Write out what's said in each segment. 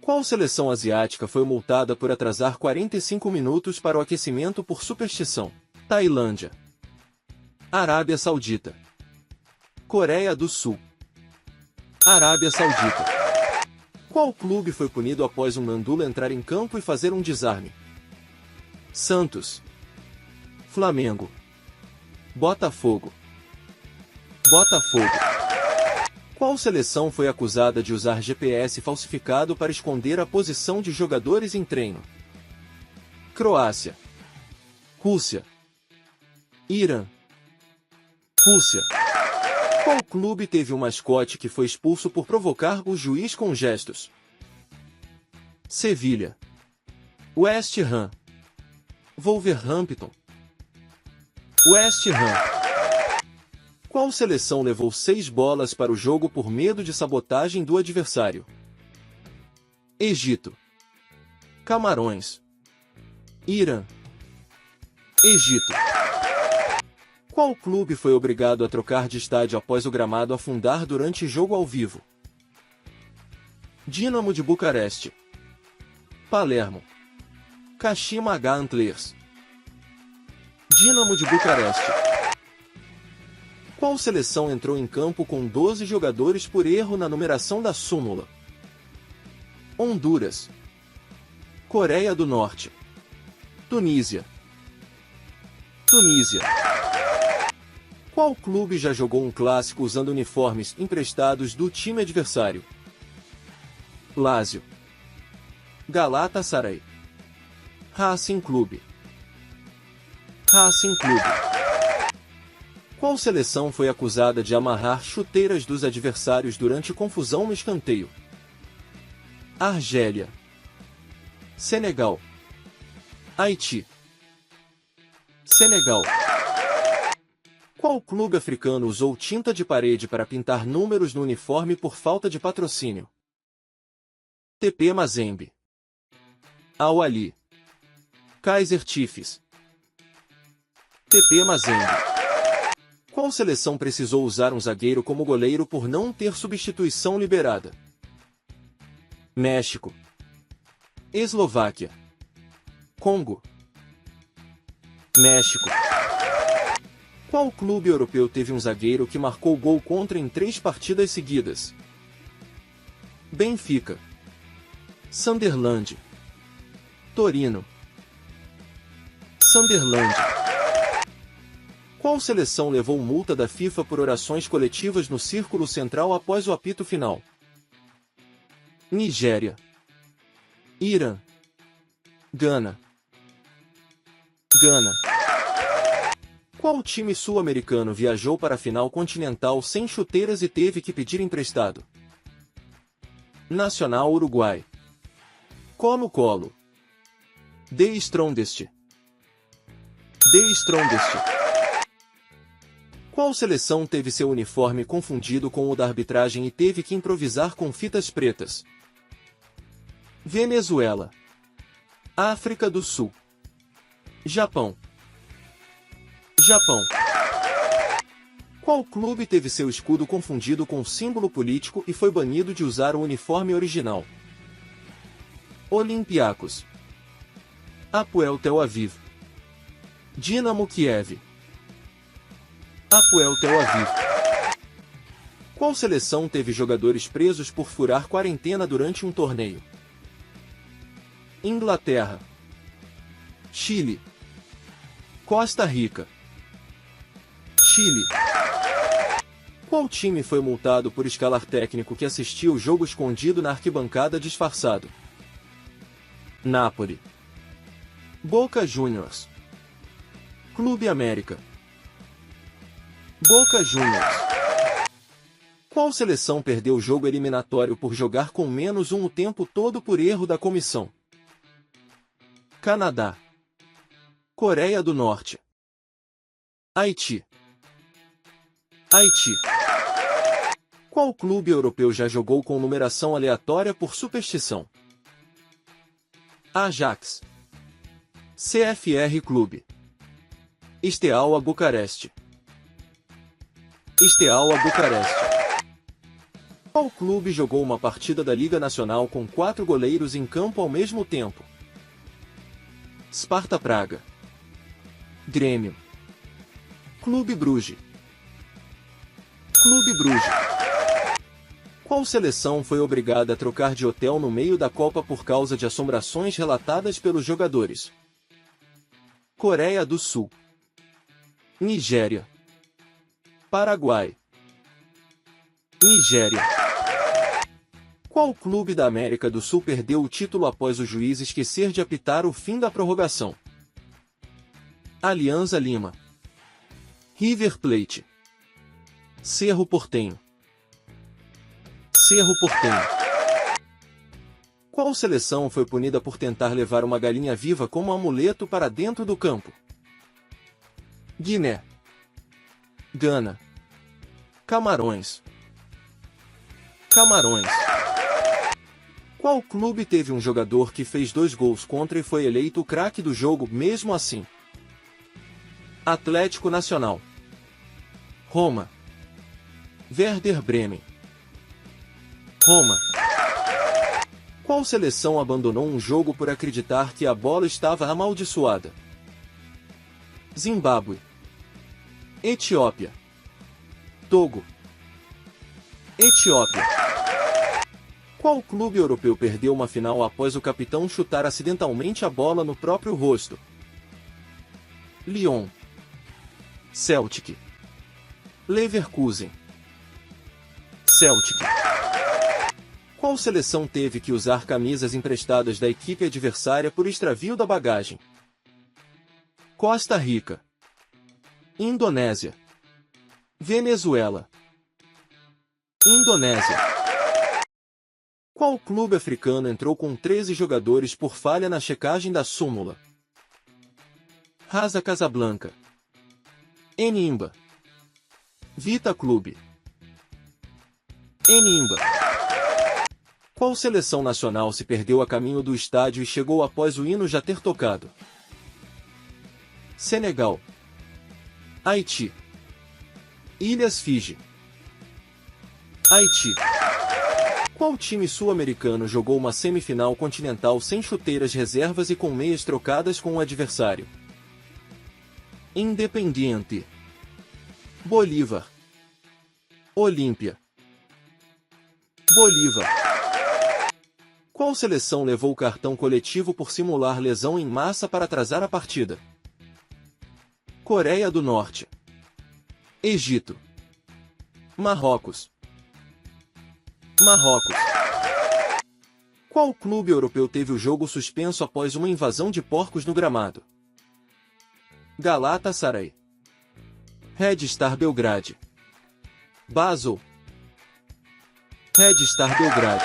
Qual seleção asiática foi multada por atrasar 45 minutos para o aquecimento por superstição? Tailândia, Arábia Saudita, Coreia do Sul, Arábia Saudita. Qual clube foi punido após um Mandula entrar em campo e fazer um desarme? Santos, Flamengo, Botafogo. Botafogo. Qual seleção foi acusada de usar GPS falsificado para esconder a posição de jogadores em treino? Croácia, Rússia, Irã. Rússia. Qual clube teve um mascote que foi expulso por provocar o juiz com gestos? Sevilha, West Ham, Wolverhampton. West Ham. Qual seleção levou 6 bolas para o jogo por medo de sabotagem do adversário? Egito, Camarões, Irã. Egito. Qual clube foi obrigado a trocar de estádio após o gramado afundar durante jogo ao vivo? Dinamo de Bucareste, Palermo, Kashima Antlers. Dinamo de Bucareste. Qual seleção entrou em campo com 12 jogadores por erro na numeração da súmula? Honduras, Coreia do Norte, Tunísia. Tunísia. Qual clube já jogou um clássico usando uniformes emprestados do time adversário? Lazio, Galatasaray, Racing Clube. Racing Clube. Qual seleção foi acusada de amarrar chuteiras dos adversários durante confusão no escanteio? Argélia, Senegal, Haiti. Senegal. Qual clube africano usou tinta de parede para pintar números no uniforme por falta de patrocínio? TP Mazembe, Al Ahly, Kaizer Chiefs. TP Mazembe. Qual seleção precisou usar um zagueiro como goleiro por não ter substituição liberada? México, Eslováquia, Congo. México. Qual clube europeu teve um zagueiro que marcou gol contra em 3 partidas seguidas? Benfica, Sunderland, Torino. Sunderland. Qual seleção levou multa da FIFA por orações coletivas no círculo central após o apito final? Nigéria, Irã, Gana. Gana. Qual time sul-americano viajou para a final continental sem chuteiras e teve que pedir emprestado? Nacional Uruguai, Colo-Colo, The Strongest. The Strongest. Qual seleção teve seu uniforme confundido com o da arbitragem e teve que improvisar com fitas pretas? Venezuela, África do Sul, Japão. Japão. Qual clube teve seu escudo confundido com símbolo político e foi banido de usar o uniforme original? Olympiacos, Hapoel Tel Aviv, Dinamo Kiev. Hapoel Tel Aviv. Qual seleção teve jogadores presos por furar quarentena durante um torneio? Inglaterra, Chile, Costa Rica. Chile. Qual time foi multado por escalar técnico que assistiu o jogo escondido na arquibancada disfarçado? Napoli, Boca Juniors, Clube América. Boca Juniors. Qual seleção perdeu o jogo eliminatório por jogar com -1 o tempo todo por erro da comissão? Canadá, Coreia do Norte, Haiti. Haiti. Qual clube europeu já jogou com numeração aleatória por superstição? Ajax, CFR Clube, Steaua Bucareste. Steaua Bucareste. Qual clube jogou uma partida da Liga Nacional com 4 goleiros em campo ao mesmo tempo? Sparta Praga, Grêmio, Clube Bruges. Clube Bruges. Qual seleção foi obrigada a trocar de hotel no meio da Copa por causa de assombrações relatadas pelos jogadores? Coreia do Sul, Nigéria, Paraguai. Nigéria. Qual clube da América do Sul perdeu o título após o juiz esquecer de apitar o fim da prorrogação? Alianza Lima, River Plate, Cerro Porteño. Cerro Porteño. Qual seleção foi punida por tentar levar uma galinha viva como amuleto para dentro do campo? Guiné, Gana, Camarões. Camarões. Qual clube teve um jogador que fez 2 gols contra e foi eleito o craque do jogo mesmo assim? Atlético Nacional, Roma, Werder Bremen. Roma. Qual seleção abandonou um jogo por acreditar que a bola estava amaldiçoada? Zimbábue, Etiópia, Togo. Etiópia. Qual clube europeu perdeu uma final após o capitão chutar acidentalmente a bola no próprio rosto? Lyon, Celtic, Leverkusen. Celtic. Qual seleção teve que usar camisas emprestadas da equipe adversária por extravio da bagagem? Costa Rica, Indonésia, Venezuela. Indonésia. Qual clube africano entrou com 13 jogadores por falha na checagem da súmula? Raza Casablanca, Enimba, Vita Clube. Enimba. Qual seleção nacional se perdeu a caminho do estádio e chegou após o hino já ter tocado? Senegal, Haiti, Ilhas Fiji. Haiti. Qual time sul-americano jogou uma semifinal continental sem chuteiras reservas e com meias trocadas com o adversário? Independiente, Bolívar, Olímpia. Bolívar. Qual seleção levou o cartão coletivo por simular lesão em massa para atrasar a partida? Coreia do Norte, Egito, Marrocos. Marrocos. Qual clube europeu teve o jogo suspenso após uma invasão de porcos no gramado? Galatasaray, Red Star Belgrade, Basel. Red Star Belgrade.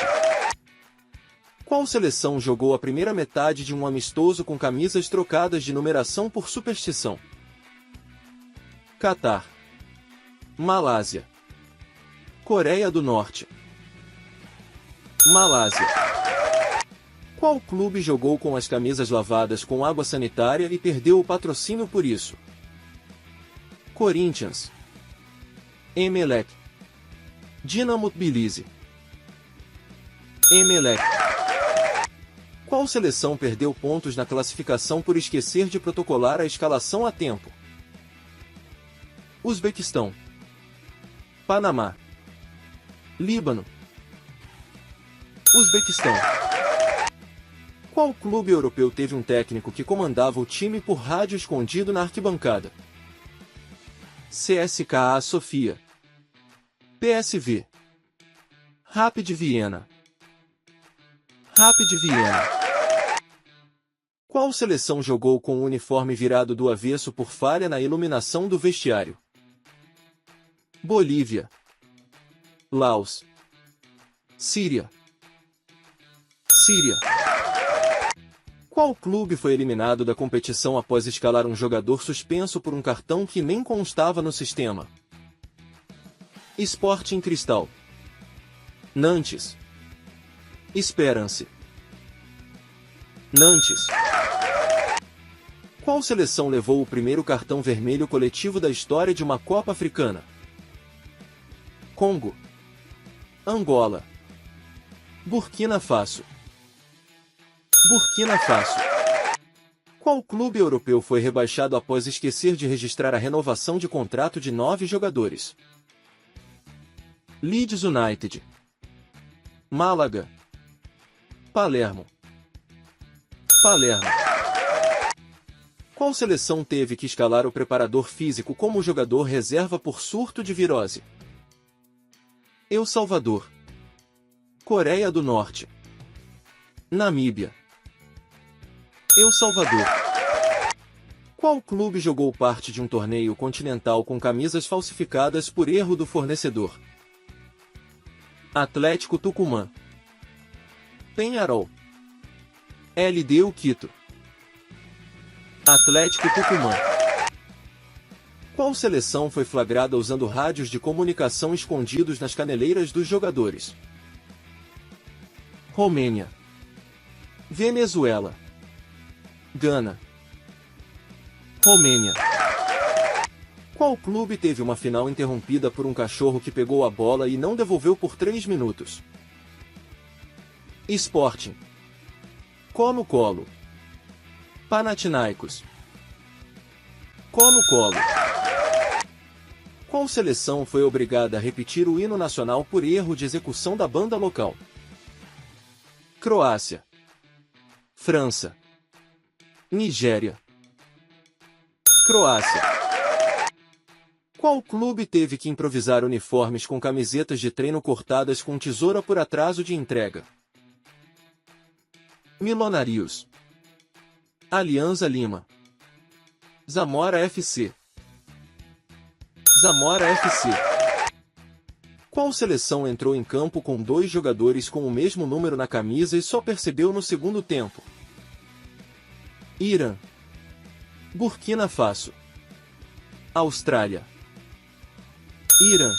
Qual seleção jogou a primeira metade de um amistoso com camisas trocadas de numeração por superstição? Catar, Malásia, Coreia do Norte. Malásia. Qual clube jogou com as camisas lavadas com água sanitária e perdeu o patrocínio por isso? Corinthians, Emelec, Dinamo Tbilisi. Emelec. Qual seleção perdeu pontos na classificação por esquecer de protocolar a escalação a tempo? Uzbequistão, Panamá, Líbano. Uzbequistão. Qual clube europeu teve um técnico que comandava o time por rádio escondido na arquibancada? CSKA Sofia, PSV, Rapid Viena. Rapid Viena. Qual seleção jogou com o uniforme virado do avesso por falha na iluminação do vestiário? Bolívia, Laos, Síria. Síria. Qual clube foi eliminado da competição após escalar um jogador suspenso por um cartão que nem constava no sistema? Sporting Cristal, Nantes. Esperance. Nantes. Qual seleção levou o primeiro cartão vermelho coletivo da história de uma Copa Africana? Congo, Angola. Burkina Faso. Burkina Faso. Qual clube europeu foi rebaixado após esquecer de registrar a renovação de contrato de 9 jogadores? Leeds United. Málaga. Palermo. Palermo. Qual seleção teve que escalar o preparador físico como jogador reserva por surto de virose? El Salvador. Coreia do Norte. Namíbia. El Salvador. Qual clube jogou parte de um torneio continental com camisas falsificadas por erro do fornecedor? Atlético Tucumã. Peñarol. LDU Quito. Atlético Tucumã. Qual seleção foi flagrada usando rádios de comunicação escondidos nas caneleiras dos jogadores? Romênia. Venezuela. Gana. Romênia. Qual clube teve uma final interrompida por um cachorro que pegou a bola e não devolveu por 3 minutos? Sporting. Colo-Colo. Panathinaikos. Colo-Colo. Qual seleção foi obrigada a repetir o hino nacional por erro de execução da banda local? Croácia. França. Nigéria. Croácia. Qual clube teve que improvisar uniformes com camisetas de treino cortadas com tesoura por atraso de entrega? Milionários. Alianza Lima. Zamora FC. Zamora FC. Qual seleção entrou em campo com 2 jogadores com o mesmo número na camisa e só percebeu no segundo tempo? Irã. Burkina Faso. Austrália. Irã.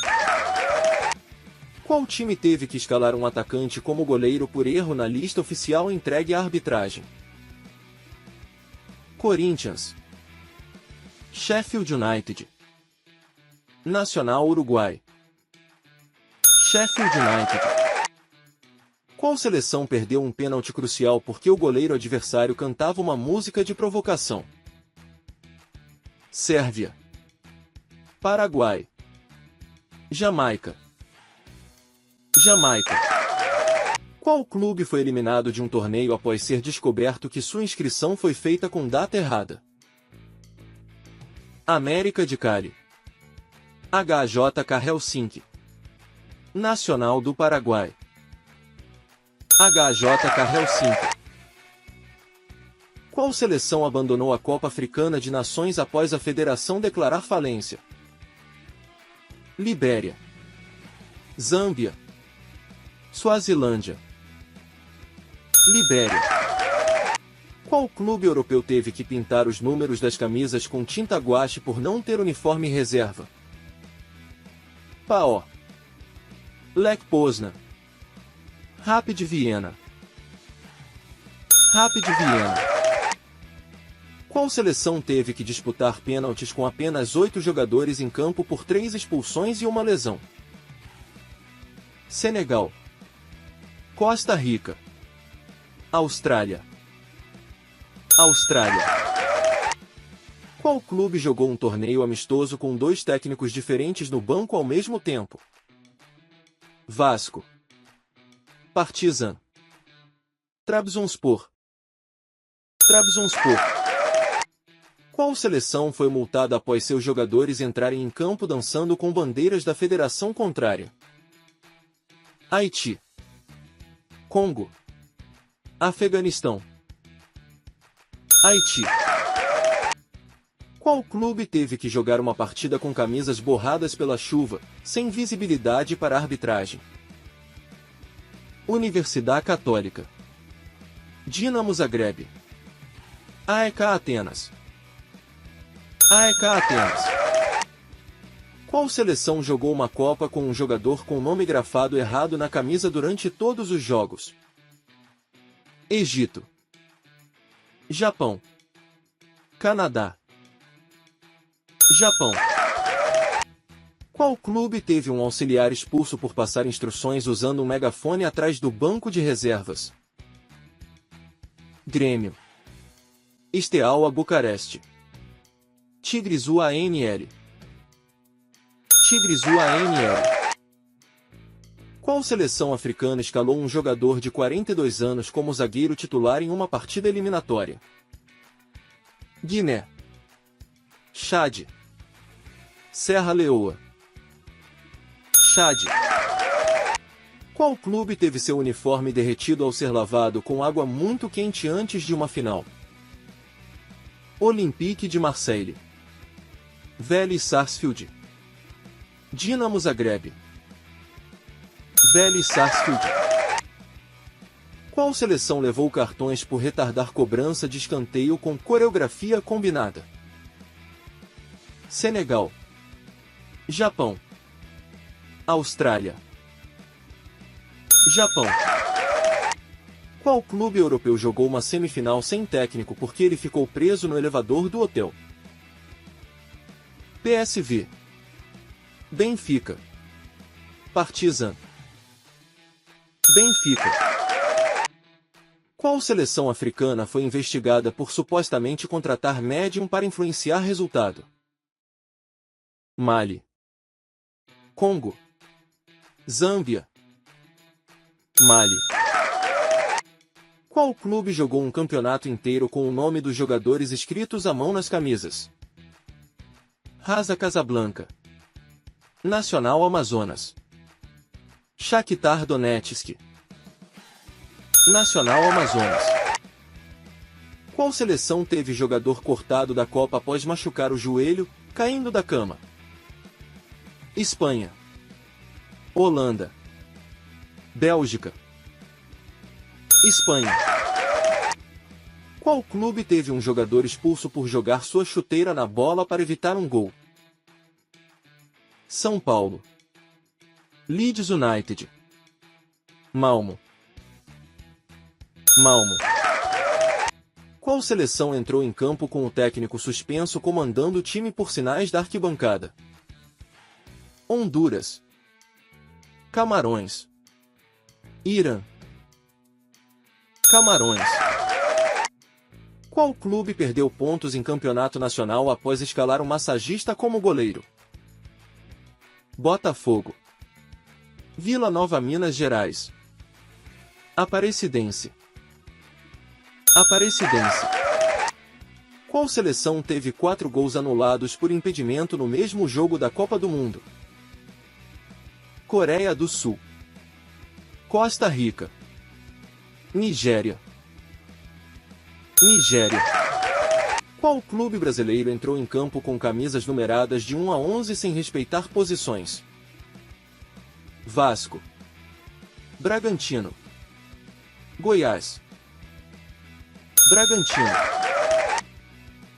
Qual time teve que escalar um atacante como goleiro por erro na lista oficial entregue à arbitragem? Corinthians. Sheffield United. Nacional Uruguai. Sheffield United. Qual seleção perdeu um pênalti crucial porque o goleiro adversário cantava uma música de provocação? Sérvia. Paraguai. Jamaica. Jamaica. Qual clube foi eliminado de um torneio após ser descoberto que sua inscrição foi feita com data errada? América de Cali. HJK Helsinki. Nacional do Paraguai. HJK Helsinki. Qual seleção abandonou a Copa Africana de Nações após a federação declarar falência? Libéria. Zâmbia. Suazilândia. Libéria. Qual clube europeu teve que pintar os números das camisas com tinta guache por não ter uniforme reserva? PAO. Lech Poznan. Rapid Viena. Rapid Viena. Qual seleção teve que disputar pênaltis com apenas 8 jogadores em campo por 3 expulsões e uma lesão? Senegal. Costa Rica. Austrália. Austrália. Qual clube jogou um torneio amistoso com 2 técnicos diferentes no banco ao mesmo tempo? Vasco. Partizan. Trabzonspor. Trabzonspor. Qual seleção foi multada após seus jogadores entrarem em campo dançando com bandeiras da federação contrária? Haiti. Congo. Afeganistão. Haiti. Qual clube teve que jogar uma partida com camisas borradas pela chuva, sem visibilidade para a arbitragem? Universidade Católica. Dinamo Zagreb. AEK Atenas. AEK Atenas. Qual seleção jogou uma Copa com um jogador com nome grafado errado na camisa durante todos os jogos? Egito. Japão. Canadá. Japão. Qual clube teve um auxiliar expulso por passar instruções usando um megafone atrás do banco de reservas? Grêmio. Steaua Bucareste. Tigres UANL. Tigres UANL. Qual seleção africana escalou um jogador de 42 anos como zagueiro titular em uma partida eliminatória? Guiné. Chad. Serra Leoa. Chad. Qual clube teve seu uniforme derretido ao ser lavado com água muito quente antes de uma final? Olympique de Marseille. Vélez Sarsfield. Dinamo Zagreb. Vélez Sarsfield. Qual seleção levou cartões por retardar cobrança de escanteio com coreografia combinada? Senegal. Japão. Austrália. Japão. Qual clube europeu jogou uma semifinal sem técnico porque ele ficou preso no elevador do hotel? PSV. Benfica. Partizan. Benfica. Qual seleção africana foi investigada por supostamente contratar médium para influenciar resultado? Mali. Congo. Zâmbia. Mali. Qual clube jogou um campeonato inteiro com o nome dos jogadores escritos à mão nas camisas? Rasa Casablanca. Nacional Amazonas. Shakhtar Donetsk. Nacional Amazonas. Qual seleção teve jogador cortado da Copa após machucar o joelho, caindo da cama? Espanha. Holanda. Bélgica. Espanha. Qual clube teve um jogador expulso por jogar sua chuteira na bola para evitar um gol? São Paulo. Leeds United. Malmo. Malmo. Qual seleção entrou em campo com o técnico suspenso comandando o time por sinais da arquibancada? Honduras. Camarões. Irã. Camarões. Qual clube perdeu pontos em campeonato nacional após escalar um massagista como goleiro? Botafogo. Vila Nova, Minas Gerais. Aparecidense. Aparecidense. Qual seleção teve 4 gols anulados por impedimento no mesmo jogo da Copa do Mundo? Coreia do Sul. Costa Rica. Nigéria. Nigéria. Qual clube brasileiro entrou em campo com camisas numeradas de 1 a 11 sem respeitar posições? Vasco. Bragantino. Goiás. Bragantino.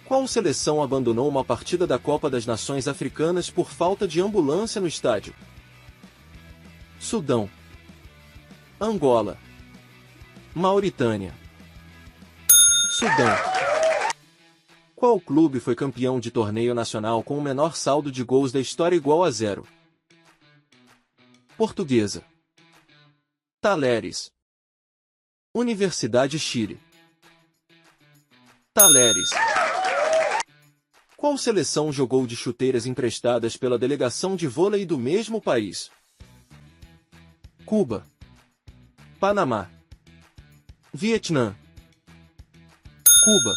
Qual seleção abandonou uma partida da Copa das Nações Africanas por falta de ambulância no estádio? Sudão. Angola. Mauritânia. Sudão. Qual clube foi campeão de torneio nacional com o menor saldo de gols da história igual a 0? Portuguesa. Talheres. Universidade Chile. Talheres. Qual seleção jogou de chuteiras emprestadas pela delegação de vôlei do mesmo país? Cuba. Panamá. Vietnã. Cuba.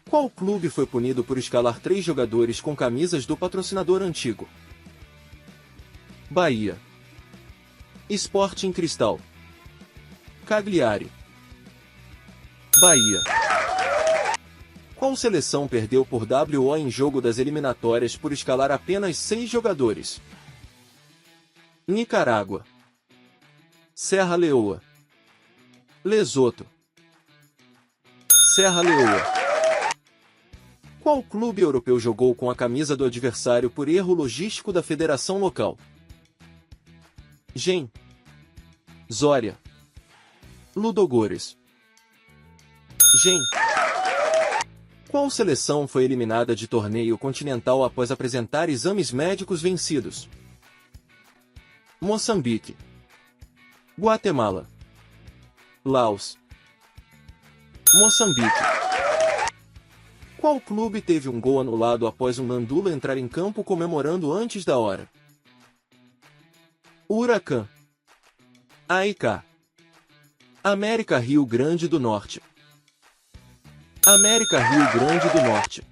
Qual clube foi punido por escalar 3 jogadores com camisas do patrocinador antigo? Bahia. Sporting Cristal. Cagliari. Bahia. Qual seleção perdeu por WO em jogo das eliminatórias por escalar apenas 6 jogadores? Nicarágua. Serra Leoa. Lesoto. Serra Leoa. Qual clube europeu jogou com a camisa do adversário por erro logístico da federação local? Gen. Zória. Ludogorets. Gen. Qual seleção foi eliminada de torneio continental após apresentar exames médicos vencidos? Moçambique, Guatemala, Laos. Moçambique. Qual clube teve um gol anulado após um Gandula entrar em campo comemorando antes da hora? Huracan, AIK, América Rio Grande do Norte. América Rio Grande do Norte.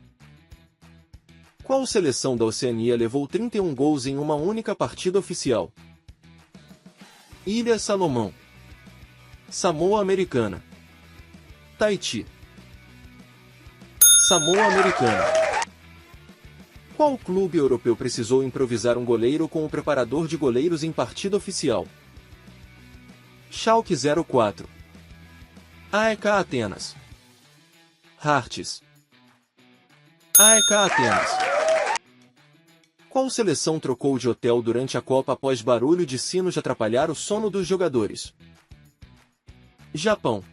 Qual seleção da Oceania levou 31 gols em uma única partida oficial? Ilha Salomão, Samoa Americana, Tahiti. Samoa Americana. Qual clube europeu precisou improvisar um goleiro com o preparador de goleiros em partida oficial? Schalke 04, AEK Atenas, Hearts. AEK Atenas. Qual seleção trocou de hotel durante a Copa após barulho de sinos atrapalhar o sono dos jogadores? Japão,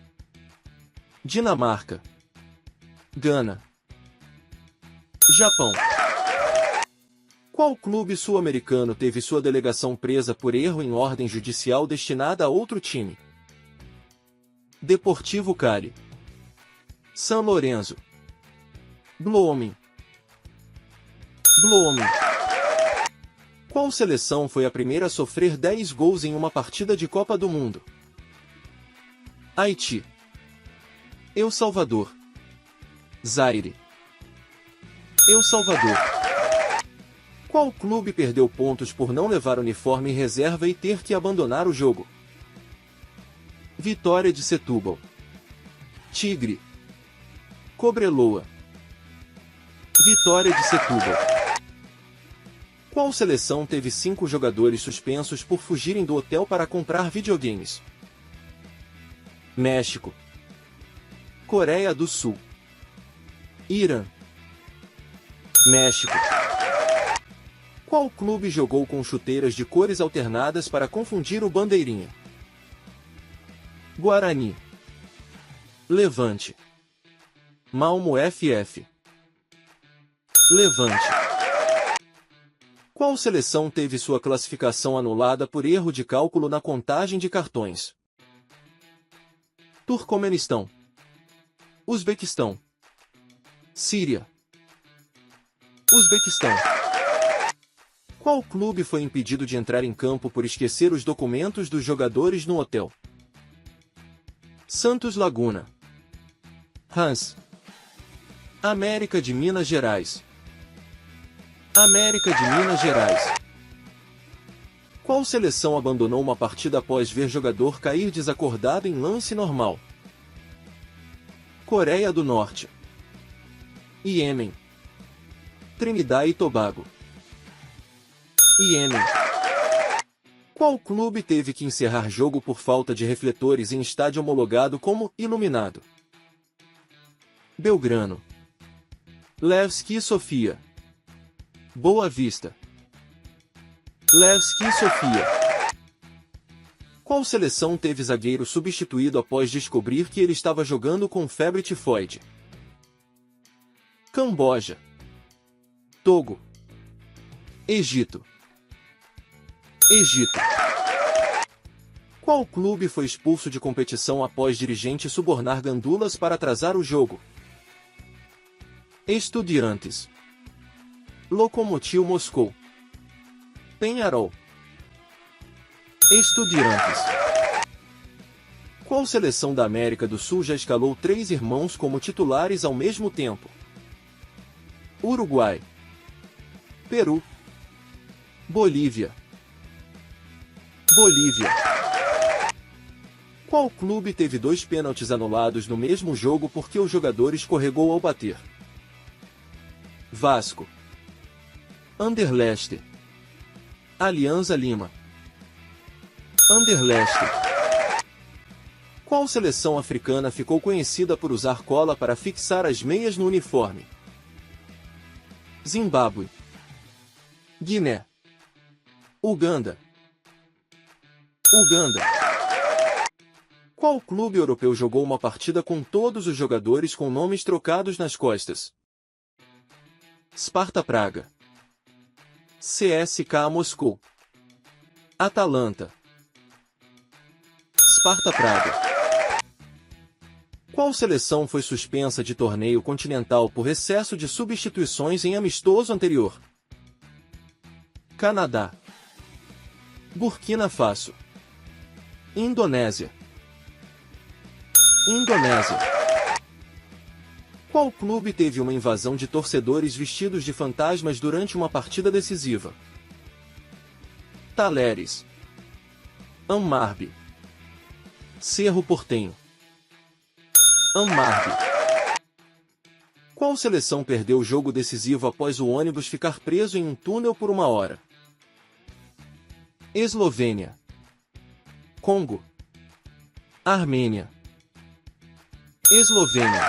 Dinamarca, Gana. Japão. Qual clube sul-americano teve sua delegação presa por erro em ordem judicial destinada a outro time? Deportivo Cali, São Lourenço, Blooming. Qual seleção foi a primeira a sofrer 10 gols em uma partida de Copa do Mundo? Haiti, El Salvador, Zaire. El Salvador. Qual clube perdeu pontos por não levar uniforme reserva e ter que abandonar o jogo? Vitória de Setúbal, Tigre, Cobreloa. Vitória de Setúbal. Qual seleção teve 5 jogadores suspensos por fugirem do hotel para comprar videogames? México, Coreia do Sul, Irã. México. Qual clube jogou com chuteiras de cores alternadas para confundir o bandeirinha? Guarani, Levante, Malmo FF. Levante. Qual seleção teve sua classificação anulada por erro de cálculo na contagem de cartões? Turcomenistão, Uzbequistão, Síria. Uzbequistão. Qual clube foi impedido de entrar em campo por esquecer os documentos dos jogadores no hotel? Santos Laguna, Hans. América de Minas Gerais. América de Minas Gerais. Qual seleção abandonou uma partida após ver jogador cair desacordado em lance normal? Coreia do Norte, Iêmen, Trinidad e Tobago. Iêmen. Qual clube teve que encerrar jogo por falta de refletores em estádio homologado como iluminado? Belgrano, Levski Sofia, Boa Vista. Levski Sofia. Qual seleção teve zagueiro substituído após descobrir que ele estava jogando com febre tifoide? Camboja, Togo, Egito. Egito. Qual clube foi expulso de competição após dirigente subornar gandulas para atrasar o jogo? Estudiantes, Lokomotiv Moscou, Peñarol. Estudiantes. Qual seleção da América do Sul já escalou 3 irmãos como titulares ao mesmo tempo? Uruguai, Peru, Bolívia. Bolívia. Qual clube teve 2 pênaltis anulados no mesmo jogo porque o jogador escorregou ao bater? Vasco, Anderlecht, Alianza Lima. Anderlecht. Qual seleção africana ficou conhecida por usar cola para fixar as meias no uniforme? Zimbábue, Guiné, Uganda. Uganda. Qual clube europeu jogou uma partida com todos os jogadores com nomes trocados nas costas? Sparta Praga, CSKA Moscou, Atalanta, Sparta Praga. Qual seleção foi suspensa de torneio continental por excesso de substituições em amistoso anterior? Canadá, Burkina Faso, Indonésia. Indonésia. Qual clube teve uma invasão de torcedores vestidos de fantasmas durante uma partida decisiva? Talheres, Amarbi, Cerro Porteño. Amarbi. Qual seleção perdeu o jogo decisivo após o ônibus ficar preso em um túnel por 1 hora? Eslovênia, Congo, Armênia. Eslovênia.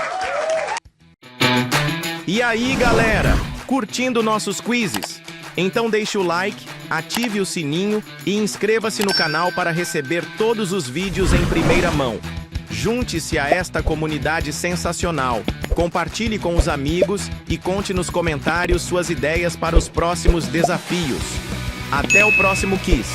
E aí, galera? Curtindo nossos quizzes? Então deixe o like, ative o sininho e inscreva-se no canal para receber todos os vídeos em primeira mão. Junte-se a esta comunidade sensacional, compartilhe com os amigos e conte nos comentários suas ideias para os próximos desafios. Até o próximo quiz!